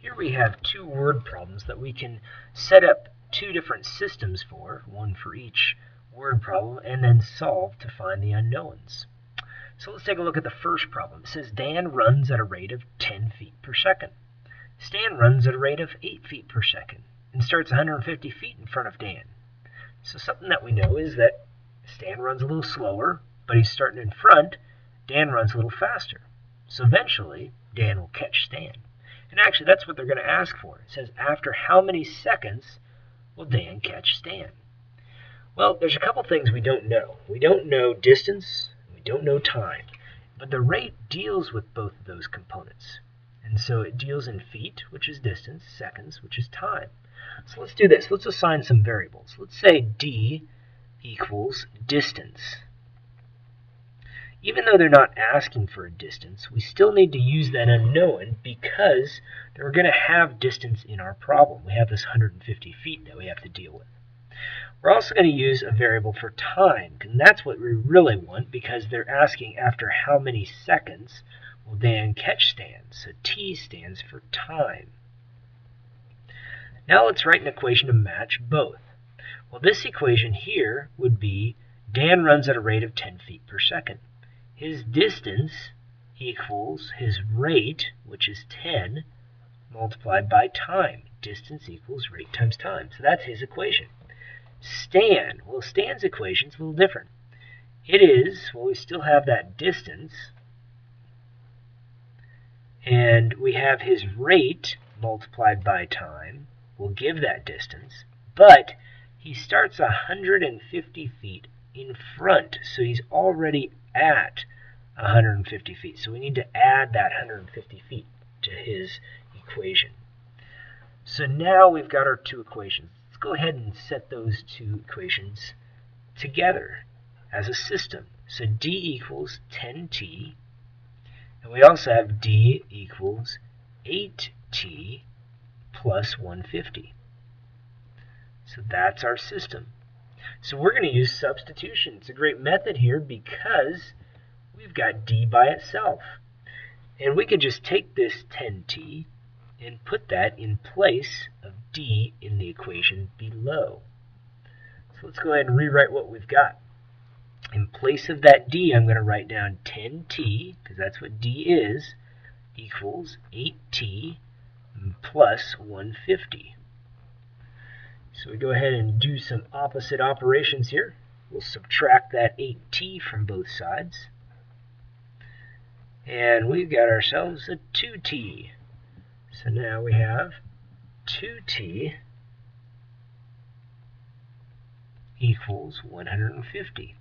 Here we have two word problems that we can set up two different systems for, one for each word problem, and then solve to find the unknowns. So let's take a look at the first problem. It says Dan runs at a rate of 10 feet per second. Stan runs at a rate of 8 feet per second and starts 150 feet in front of Dan. So something that we know is that Stan runs a little slower, but he's starting in front. Dan runs a little faster. So eventually, Dan will catch Stan. And actually, that's what they're going to ask for. It says, after how many seconds will Dan catch Stan? Well, there's a couple things we don't know. We don't know distance, we don't know time. But the rate deals with both of those components. And so it deals in feet, which is distance, seconds, which is time. So let's do this. Let's assign some variables. Let's say d equals distance. Even though they're not asking for a distance, we still need to use that unknown because we're going to have distance in our problem. We have this 150 feet that we have to deal with. We're also going to use a variable for time, and that's what we really want because they're asking after how many seconds will Dan catch Stan. So T stands for time. Now let's write an equation to match both. Well, this equation here would be Dan runs at a rate of 10 feet per second. His distance equals his rate, which is 10, multiplied by time. Distance equals rate times time. So that's his equation. Stan, well, Stan's equation is a little different. It is, well, we still have that distance, and we have his rate multiplied by time will give that distance, but he starts 150 feet in front, so he's already at 150 feet. So we need to add that 150 feet to his equation. So now we've got our two equations. Let's go ahead and set those two equations together as a system. So d equals 10t, and we also have d equals 8t plus 150. So that's our system. So we're going to use substitution. It's a great method here because we've got d by itself. And we could just take this 10t and put that in place of d in the equation below. So let's go ahead and rewrite what we've got. In place of that d, I'm going to write down 10t, because that's what d is, equals 8t plus 150. So we go ahead and do some opposite operations here. We'll subtract that 8t from both sides. And we've got ourselves a 2t. So now we have 2t equals 150.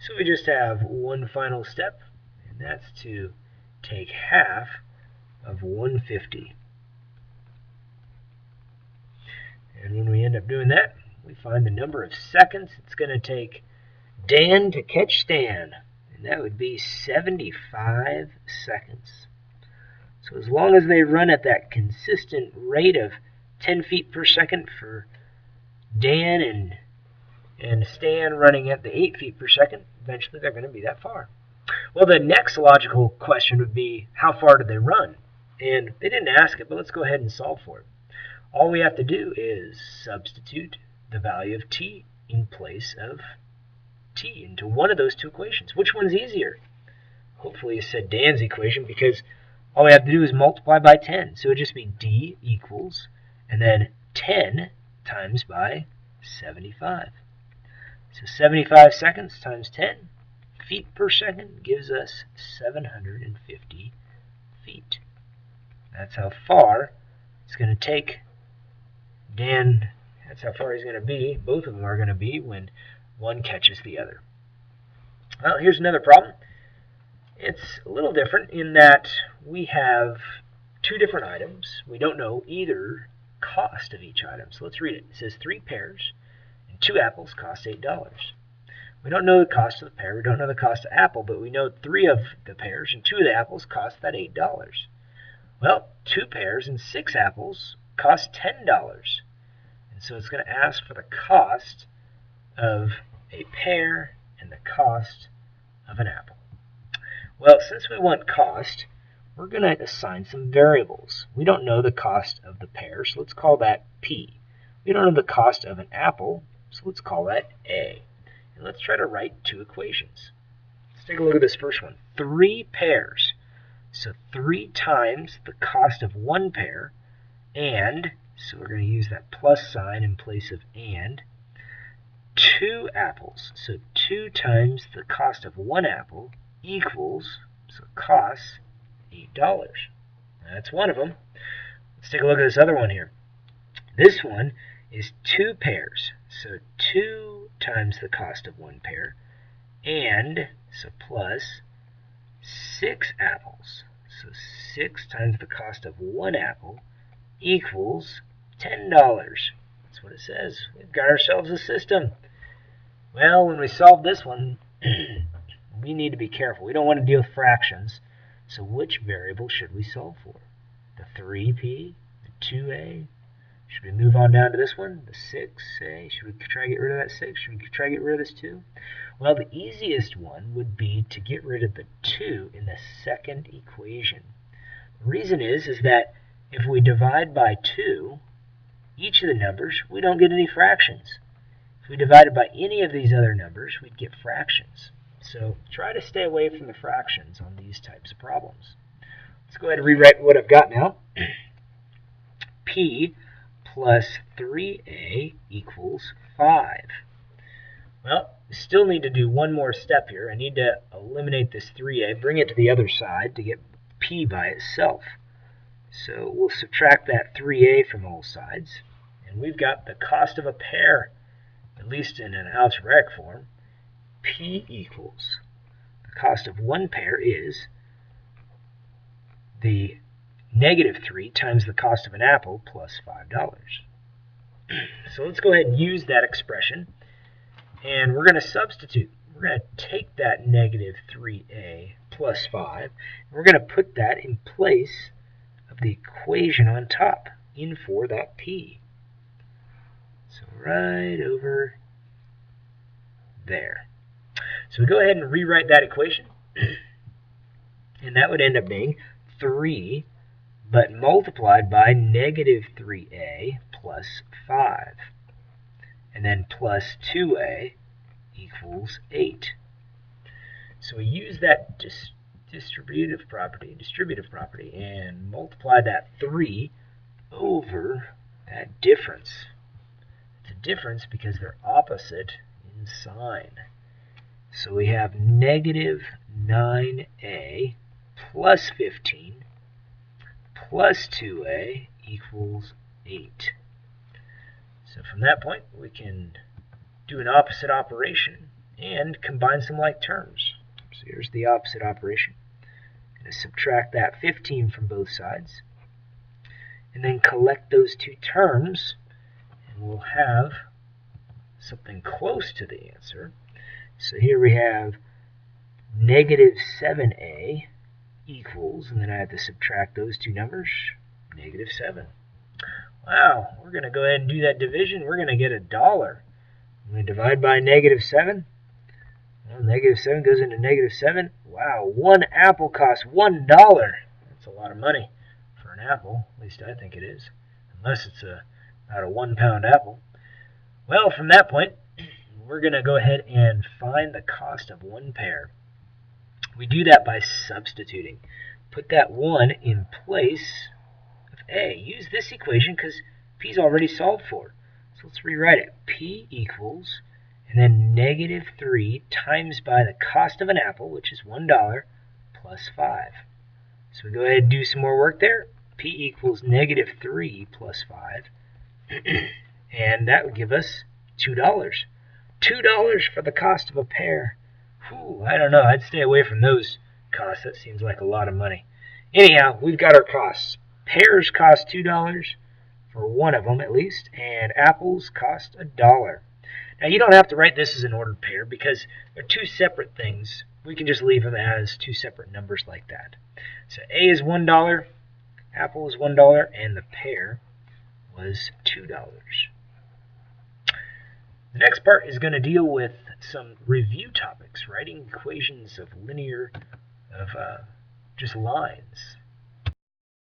So we just have one final step, and that's to take half of 150. And when we end up doing that, we find the number of seconds it's going to take Dan to catch Stan. And that would be 75 seconds. So as long as they run at that consistent rate of 10 feet per second for Dan and Stan running at the 8 feet per second, eventually they're going to be that far. Well, the next logical question would be, how far did they run? And they didn't ask it, but let's go ahead and solve for it. All we have to do is substitute the value of t in place of t into one of those two equations. Which one's easier? Hopefully you said Dan's equation, because all we have to do is multiply by 10. So it would just be d equals, and then 10 times by 75. So 75 seconds times 10 feet per second gives us 750 feet. That's how far it's going to take Dan. That's how far he's going to be. Both of them are going to be when one catches the other. Well, here's another problem. It's a little different in that we have two different items. We don't know either cost of each item. So let's read it. It says 3 pears and 2 apples cost $8. We don't know the cost of the pear. We don't know the cost of apple, but we know 3 of the pears and 2 of the apples cost that $8. Well, 2 pears and 6 apples cost $10. And so it's going to ask for the cost of a pear and the cost of an apple. Well, since we want cost, we're going to assign some variables. We don't know the cost of the pear, so let's call that P. We don't know the cost of an apple, so let's call that A. And let's try to write two equations. Let's take a look at this first one. 3 pears. So 3 times the cost of 1 pear, and, so we're going to use that plus sign in place of and, 2 apples. So 2 times the cost of 1 apple equals, so costs $8. That's one of them. Let's take a look at this other one here. This one is 2 pears. So 2 times the cost of 1 pear, and, so plus, 6 apples. So 6 times the cost of 1 apple equals $10. That's what it says. We've got ourselves a system. Well, when we solve this one, we need to be careful. We don't want to deal with fractions. So which variable should we solve for? The 3p, the 2a? Should we move on down to this one, the 6a? Should we try to get rid of that 6? Should we try to get rid of this 2? Well, the easiest one would be to get rid of the 2 in the second equation. The reason is that if we divide by 2, each of the numbers, we don't get any fractions. If we divided by any of these other numbers, we'd get fractions. So try to stay away from the fractions on these types of problems. Let's go ahead and rewrite what I've got now. P plus 3a equals 5. Well, we still need to do one more step here. I need to eliminate this 3a, bring it to the other side to get p by itself. So we'll subtract that 3a from all sides, and we've got the cost of a pear, at least in an algebraic form. P equals, the cost of 1 pear is the -3 times the cost of an apple plus $5. So let's go ahead and use that expression, and we're going to substitute. We're going to take that -3a plus 5, and we're going to put that in place of the equation on top in for that p. So right over there. So we go ahead and rewrite that equation, and that would end up being 3, but multiplied by -3a plus 5, and then plus 2a equals 8. So we use that distributive property, and multiply that 3 over that difference. It's a difference because they're opposite in sign. So we have -9a plus 15 plus 2a equals 8. So from that point, we can do an opposite operation and combine some like terms. So here's the opposite operation. I'm going to subtract that 15 from both sides, and then collect those two terms, and we'll have something close to the answer. So here we have -7a equals, and then I have to subtract those two numbers, -7. Wow, we're going to go ahead and do that division. We're going to get $1. I'm going to divide by -7. Well, -7 goes into -7. Wow, 1 apple costs $1. That's a lot of money for an apple. At least I think it is. Unless it's about a 1-pound apple. Well, from that point, we're going to go ahead and find the cost of 1 pear. We do that by substituting. Put that 1 in place of a. Use this equation because p is already solved for. So let's rewrite it. P equals, and then -3 times by the cost of an apple, which is $1, plus 5. So we go ahead and do some more work there. P equals -3 plus 5. And that would give us $2. $2 for the cost of a pear. Whew, I don't know. I'd stay away from those costs. That seems like a lot of money. Anyhow, we've got our costs. Pears cost $2 for one of them at least, and apples cost $1. Now you don't have to write this as an ordered pair because they're two separate things. We can just leave them as two separate numbers like that. So A is $1, apple is $1, and the pear was $2. The next part is going to deal with some review topics, writing equations of just lines.